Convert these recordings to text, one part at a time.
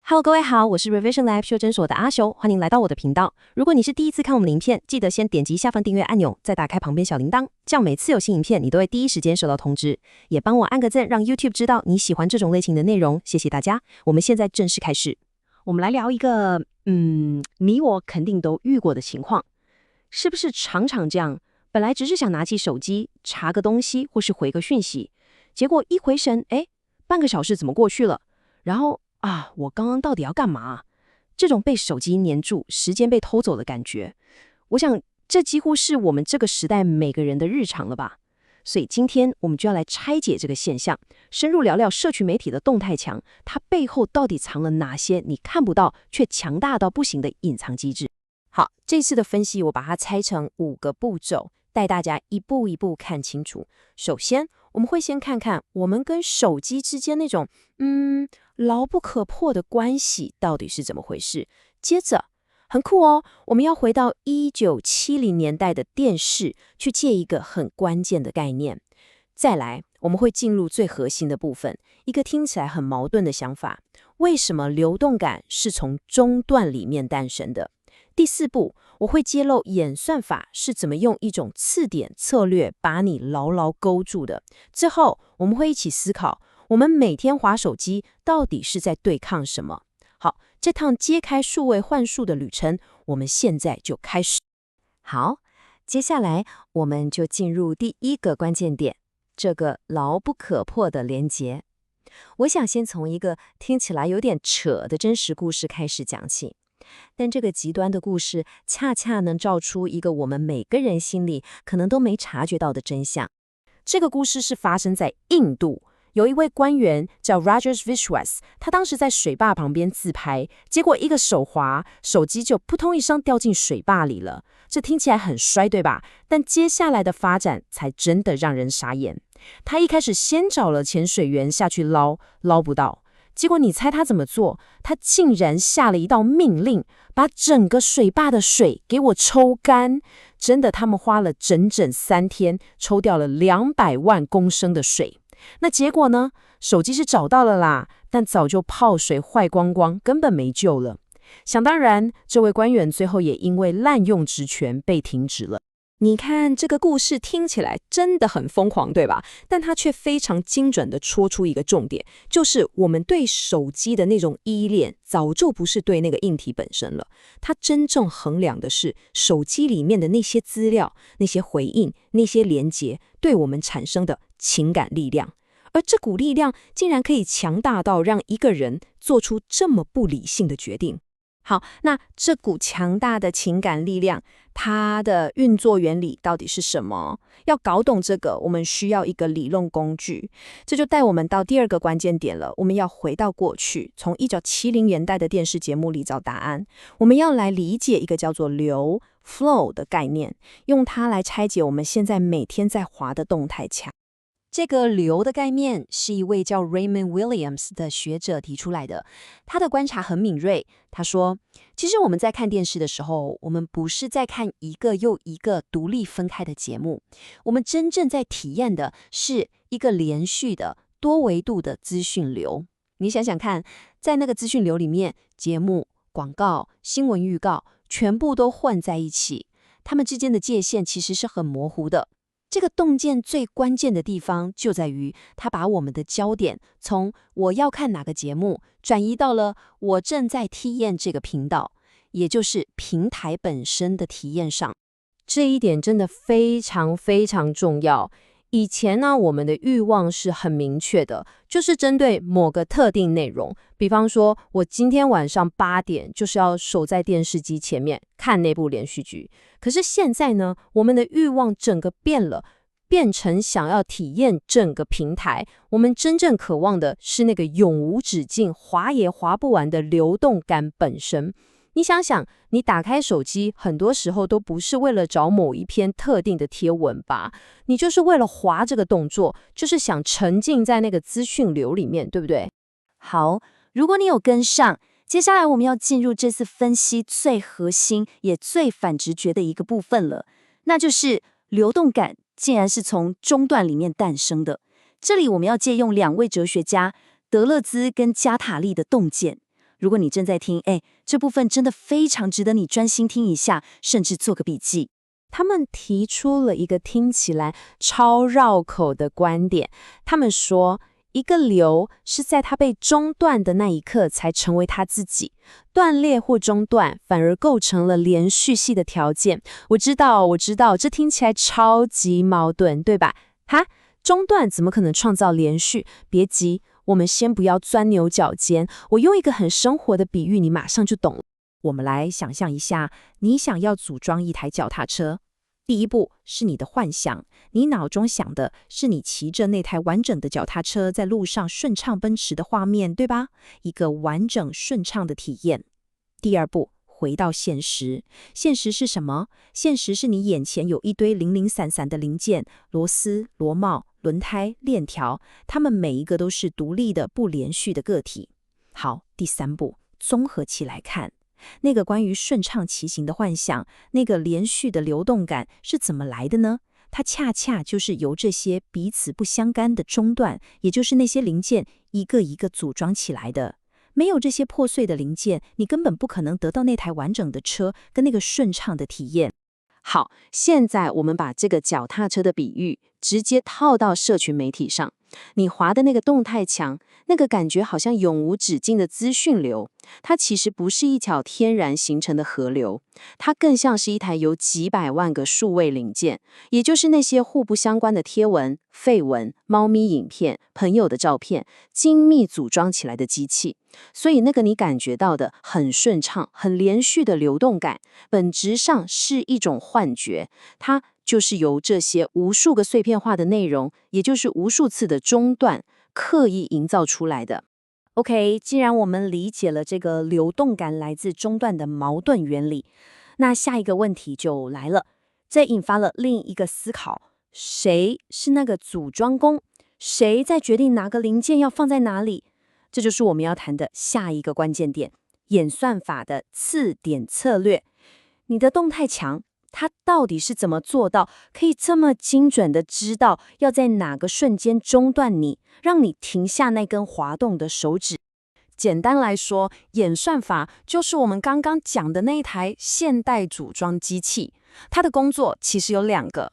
Hello， 各位好，我是 Revision Lab 修真所的阿修，歡迎來到我的頻道。如果你是第一次看我們的影片，記得先點擊下方訂閱按鈕，再打開旁邊小鈴鐺，這樣每次有新影片，你都會第一時間收到通知。也幫我按個讚，讓 YouTube 知道你喜歡這種類型的內容，謝謝大家。我們現在正式開始，我們來聊一個，你我肯定都遇過的情況，是不是常常這樣？本來只是想拿起手機查個東西，或是回個訊息，結果一回神，半個小時怎麼過去了？然後我剛剛到底要幹嘛？這種被手機黏住、時間被偷走的感覺，我想這幾乎是我們這個時代每個人的日常了吧。所以今天我們就要來拆解這個現象，深入聊聊社群媒體的動態牆，它背後到底藏了哪些你看不到卻強大到不行的隱藏機制。好，這次的分析我把它拆成5個步驟，帶大家一步一步看清楚。首先，我們會先看看我們跟手機之間那種牢不可破的關係到底是怎麼回事。接着，很酷哦，我們要回到1970年代的電視，去借一個很關鍵的概念。再來，我們會進入最核心的部分，一個聽起來很矛盾的想法：為什麼流動感是從中斷裡面誕生的？第4步，我會揭露演算法是怎麼用一種刺點策略把你牢牢勾住的。最後，我們會一起思考，我們每天滑手機到底是在對抗什麼？好，這趟揭開數位幻術的旅程，我們現在就開始。好，接下來我們就進入第一個關鍵點，這個牢不可破的連結。我想先從一個聽起來有點扯的真實故事開始講起。但這個極端的故事恰恰能照出一個我們每個人心裡可能都沒察覺到的真相。這個故事是發生在印度，有一位官員叫 Rajesh Vishwas， 他當時在水壩旁邊自拍，結果一個手滑，手機就撲通一聲掉進水壩裡了。這聽起來很衰，對吧？但接下來的發展才真的讓人傻眼。他一開始先找了潛水員下去撈，撈不到。結果你猜他怎麼做？他竟然下了一道命令，把整個水壩的水給我抽乾。真的，他們花了整整3天，抽掉了200萬公升的水。那結果呢？手機是找到了啦，但早就泡水壞光光，根本沒救了。想當然，這位官員最後也因為濫用職權被停職了。你看這個故事聽起來真的很瘋狂，對吧？但它卻非常精準地戳出一個重點，就是我們對手機的那種依戀早就不是對那個硬體本身了，它真正衡量的是手機裡面的那些資料、那些回應、那些連結對我們產生的情感力量。而這股力量竟然可以強大到讓一個人做出這麼不理性的決定。好，那這股強大的情感力量，它的運作原理到底是什麼？要搞懂這個，我們需要一個理論工具。這就帶我們到第2個關鍵點了。我們要回到過去，從1970年代的電視節目裡找答案。我們要來理解一個叫做流 flow 的概念，用它來拆解我們現在每天在滑的動態牆。這個流的概念是一位叫 Raymond Williams 的學者提出來的。他的觀察很敏銳，他說，其實我們在看電視的時候，我們不是在看一個又一個獨立分開的節目，我們真正在體驗的是一個連續的多維度的資訊流。你想想看，在那個資訊流裡面，節目、廣告、新聞預告全部都混在一起，它們之間的界限其實是很模糊的。這個洞見最關鍵的地方就在於，它把我們的焦點從我要看哪個節目，轉移到了我正在體驗這個頻道，也就是平台本身的體驗上。這一點真的非常非常重要。以前呢，我們的慾望是很明確的，就是針對某個特定內容。比方說，我今天晚上8點就是要守在電視機前面看那部連續劇。可是現在呢，我們的慾望整個變了，變成想要體驗整個平台。我們真正渴望的是那個永無止境、滑也滑不完的流動感本身。你想想，你打開手機，很多時候都不是為了找某一篇特定的貼文吧？你就是為了滑這個動作，就是想沉浸在那個資訊流裡面，對不對？好，如果你有跟上，接下來我們要進入這次分析最核心也最反直覺的一個部分了，那就是流動感竟然是從中斷裡面誕生的。這裡我們要借用2位哲學家德勒茲跟加塔利的洞見。如果你正在聽，這部分真的非常值得你專心聽一下，甚至做個筆記。他們提出了一個聽起來超繞口的觀點，他們說，一個流是在它被中斷的那一刻才成為它自己，斷裂或中斷反而構成了連續性的條件。我知道，這聽起來超級矛盾，對吧？哈，中斷怎麼可能創造連續？別急，我們先不要鑽牛角尖，我用一個很生活的比喻，你馬上就懂了。我們來想象一下，你想要組裝一台腳踏車。第一步是你的幻想，你腦中想的是你騎着那台完整的腳踏車在路上順暢奔馳的畫面，對吧？一個完整順暢的體驗。第二步，回到現實。現實是什麼？現實是你眼前有一堆零零散散的零件，螺絲、螺帽、輪胎、鏈條，它們每一個都是獨立的、不連續的個體。好，第三步，綜合起來看。那個關於順暢騎行的幻想，那個連續的流動感是怎麼來的呢？它恰恰就是由這些彼此不相干的中斷，也就是那些零件一個一個組裝起來的。沒有這些破碎的零件，你根本不可能得到那台完整的車跟那個順暢的體驗。好，現在我們把這個腳踏車的比喻直接套到社群媒體上。你滑的那個動態牆，那個感覺好像永無止境的資訊流，它其實不是一條天然形成的河流，它更像是一台由幾百萬個數位零件，也就是那些互不相關的貼文、廢文、貓咪影片、朋友的照片，精密組裝起來的機器。所以那個你感覺到的很順暢、很連續的流動感，本質上是一種幻覺，它就是由這些無數個碎片化的內容，也就是無數次的中斷，刻意營造出來的。OK， 既然我們理解了這個流動感來自中斷的矛盾原理，那下一個問題就來了，這引發了另一個思考：誰是那個組裝工？誰在決定哪個零件要放在哪裡？這就是我們要談的下一個關鍵點——演算法的次點策略。你的動態牆，它到底是怎麼做到可以這麼精準地知道要在哪個瞬間中斷你，讓你停下那根滑動的手指？簡單來說，演算法就是我們剛剛講的那一台現代組裝機器，它的工作其實有兩個。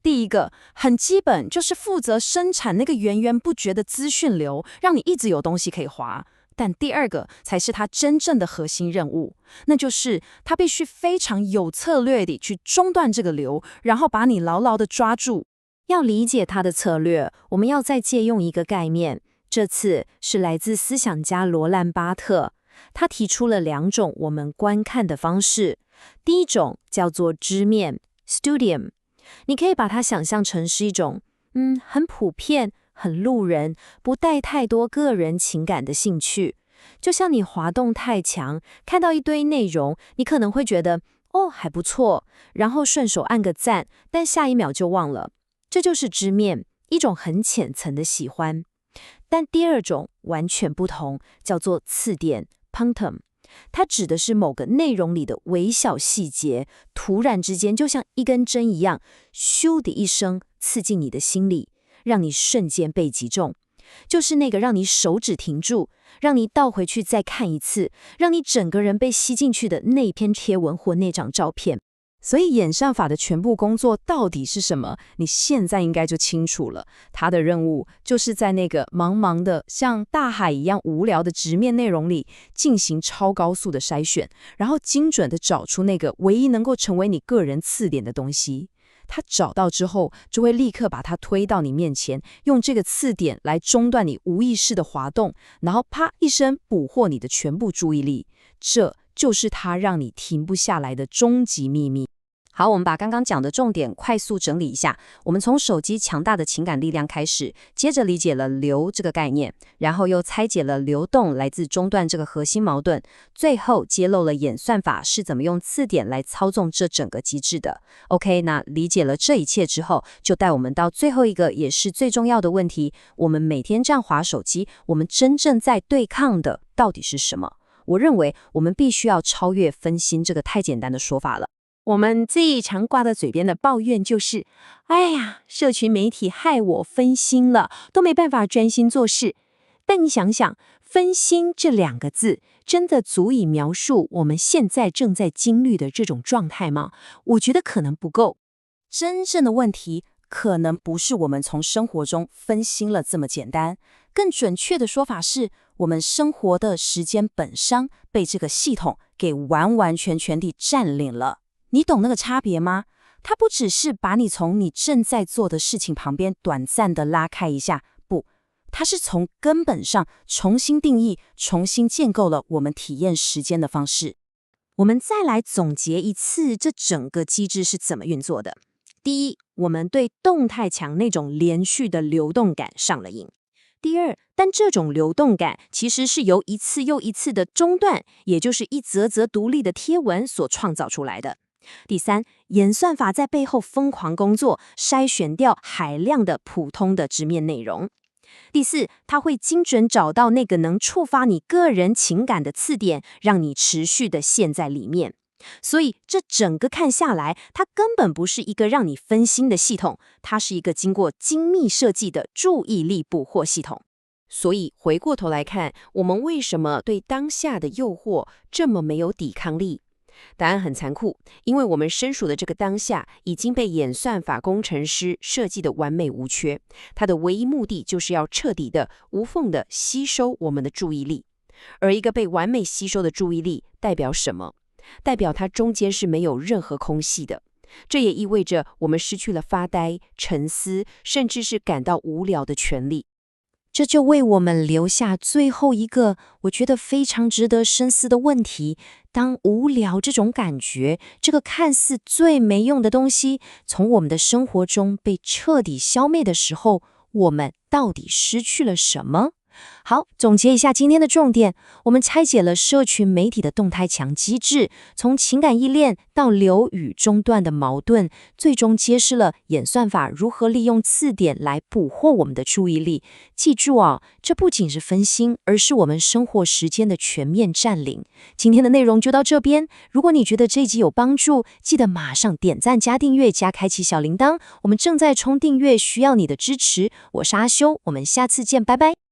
第一個很基本，就是負責生產那個源源不絕的資訊流，讓你一直有東西可以滑。但第二個才是它真正的核心任務，那就是它必須非常有策略地去中斷這個流，然後把你牢牢地抓住。要理解它的策略，我們要再借用一個概念，這次是來自思想家羅蘭巴特，他提出了兩種我們觀看的方式。第一種叫做知面 （studium）。你可以把它想象成是一種，很普遍、很路人、不帶太多個人情感的興趣。就像你滑動態牆，看到一堆內容，你可能會覺得，還不錯，然後順手按個讚，但下一秒就忘了。這就是知面，一種很淺層的喜歡。但第二種完全不同，叫做次點 （punctum）。它指的是某個內容裡的微小細節，突然之間就像一根針一樣，咻的一聲刺進你的心裡，讓你瞬間被擊中。就是那個讓你手指停住，讓你倒回去再看一次，讓你整個人被吸進去的那篇貼文或那張照片。所以演算法的全部工作到底是什麼？你現在應該就清楚了。它的任務就是在那個茫茫的像大海一樣無聊的直面內容裡進行超高速的篩選，然後精準地找出那個唯一能夠成為你個人刺點的東西。它找到之後，就會立刻把它推到你面前，用這個刺點來中斷你無意識的滑動，然後啪一聲捕獲你的全部注意力。這就是它讓你停不下來的終極秘密。好，我們把剛剛講的重點快速整理一下。我們從手機強大的情感力量開始，接着理解了流這個概念，然後又拆解了流動來自中斷這個核心矛盾，最後揭露了演算法是怎麼用次點來操縱這整個機制的。OK， 那理解了這一切之後，就帶我們到最後一個也是最重要的問題：我們每天這樣滑手機，我們真正在對抗的到底是什麼？我認為我們必須要超越分心這個太簡單的說法了。我們最常掛在嘴邊的抱怨就是：哎呀，社群媒體害我分心了，都沒辦法專心做事。但你想想，分心這兩個字真的足以描述我們現在正在經歷的這種狀態嗎？我覺得可能不夠。真正的問題可能不是我們從生活中分心了這麼簡單，更準確的說法是，我們生活的時間本身被這個系統給完完全全地佔領了。你懂那個差別嗎？它不只是把你從你正在做的事情旁邊短暫地拉開一下，不，它是從根本上重新定義、重新建構了我們體驗時間的方式。我們再來總結一次這整個機制是怎麼運作的。第一，我們對動態牆那種連續的流動感上了癮。第二，但這種流動感其實是由一次又一次的中斷，也就是一則則獨立的貼文所創造出來的。第三，演算法在背後瘋狂工作，篩選掉海量的普通的直面內容。第四，它會精準找到那個能觸發你個人情感的刺點，讓你持續的陷在裡面。所以這整個看下來，它根本不是一個讓你分心的系統，它是一個經過精密設計的注意力捕獲系統。所以回過頭來看，我們為什麼對當下的誘惑這麼沒有抵抗力？答案很殘酷，因為我們身處的這個當下已經被演算法工程師設計的完美無缺，它的唯一目的就是要徹底的、無縫的吸收我們的注意力。而一個被完美吸收的注意力代表什麼？代表它中間是沒有任何空隙的。這也意味着我們失去了發呆、沉思，甚至是感到無聊的權利。這就為我們留下最後一個我覺得非常值得深思的問題：當無聊這種感覺，這個看似最沒用的東西，從我們的生活中被徹底消滅的時候，我們到底失去了什麼？好，總結一下今天的重點，我們拆解了社群媒體的動態牆機制，從情感依戀到流與中斷的矛盾，最終揭示了演算法如何利用刺點來捕獲我們的注意力。記住啊，這不僅是分心，而是我們生活時間的全面佔領。今天的內容就到這邊，如果你覺得這一集有幫助，記得馬上點讚加訂閱加開啟小鈴鐺，我們正在衝訂閱，需要你的支持。我是阿修，我們下次見，拜拜。